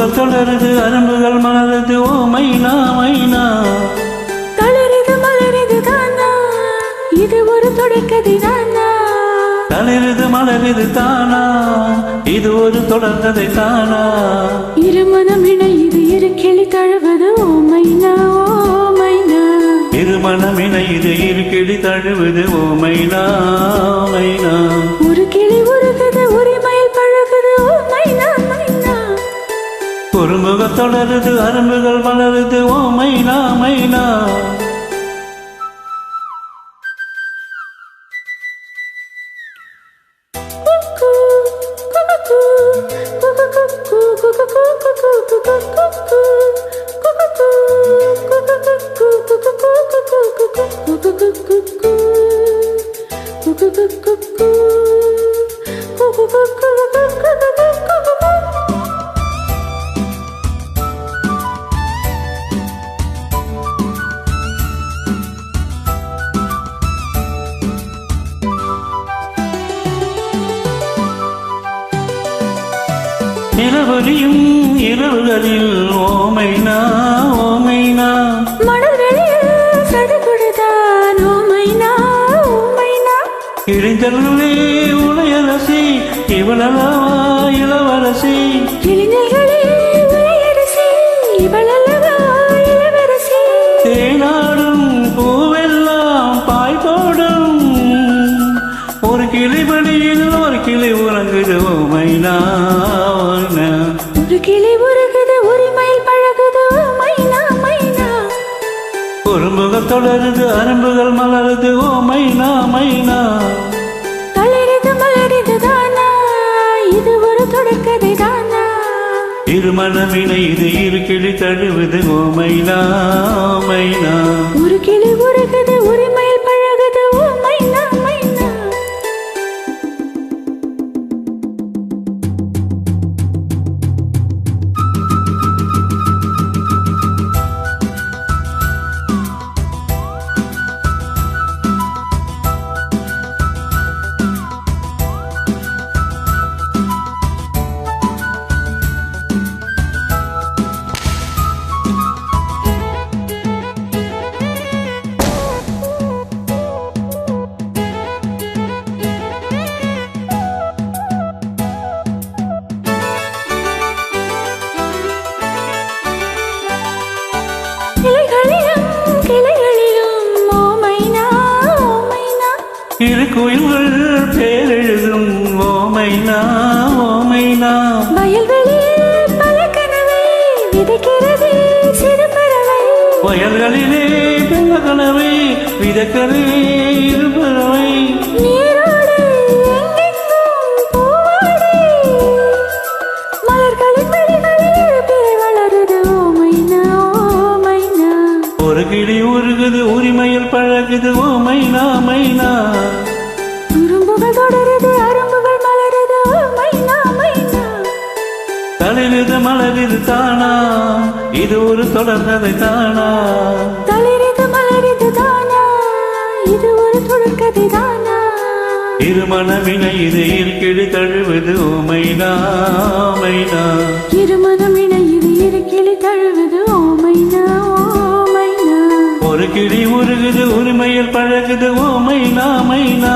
குறும்புகள் தொடருது அரும்புகள் மலருது ஓ மைனா மைனா. தளருது மலருது தானா இது ஒரு தொடர்கதை தானா. தளருது மலருது தானா இது ஒரு தொடர்கதை தானா. இருமனம் இணையுது இரு கிளி தழுவது ஓ மைனா ஓ மைனா. இருமனம் இணையுது இரு கிளி தழுவது ஓ மைனா மைனா. ஒரு கிளி உருகுது உரிமையில் பழகுது ஓ மைனா மைனா. குறும்புகள் தொடருது அரும்புகள் மலருது ஓ மைனா மைனா. நிலவொலியும் இரவுகளில் ஓமைனா ஓமைனா. மணல் வெளியில் சடுகுடுதான் ஓ மைனா ஓ மைனா. இளைஞர்களே உலையரசி இவளவா இளவரசி. இளைஞர்களே உயரசி இவளல்லவா இளவரசி. தேனாடும் பூவெல்லாம் பாய் போடும் ஒரு கிளிபடியில் ஒரு கிளி உறங்குது ஓ மைனா. ஒரு கிளி உருகுது உரிமையில் பழகுது ஓ மைனா மைனா. குறும்புகள் தொடருது அரும்புகள் மலருது ஓ மைனா மைனா. தளருது மலருது தானா இது ஒரு தொடர்கதை தானா. இருமனம் இணையுது இரு கிளி தழுவது ஓ மைனா மைனா. ஒரு கிளி உருகுது உரிமையில் பழகுது ஓ மைனா மைனா. கிளைகளிலும் ஓ மைனா ஓ மைனா. இரு குயில்கள் பேரெழுதும் ஓ மைனா ஓ மைனா. வயல்வெளியில் பல கனவை விதைக்கிறது சிறு பறவை. வயல்களிலே பல கனவை விதக்கவே இரு பறவை. நீரோடு எங்கெங்கும் பூவாடை மலர்களின் வெளிகளில் பிறை வளருது ஓ மைனா ஓ மைனா. ஒரு கிளி உருகுது உரிமையில் பழகுது ஓ மைனா மைனா. குறும்புகள் தொடருது அரும்புகள் மலருது ஓ மைனா மைனா. தளிருது மலருது தானா இது ஒரு தொடர்கதை தானா. தளிருது மலருது தானா இது ஒரு தொடர்கதை தானா. இருமனம் இணையுது இரு கிளி தழுவது ஓ மைனா மைனா. இருமனம் இணையுது இரு கிளி தழுவது ஓ மைனா ஓ மைனா. ஒரு கிளி உருகுது உரிமையில் பழகுது ஓ மைனா மைனா.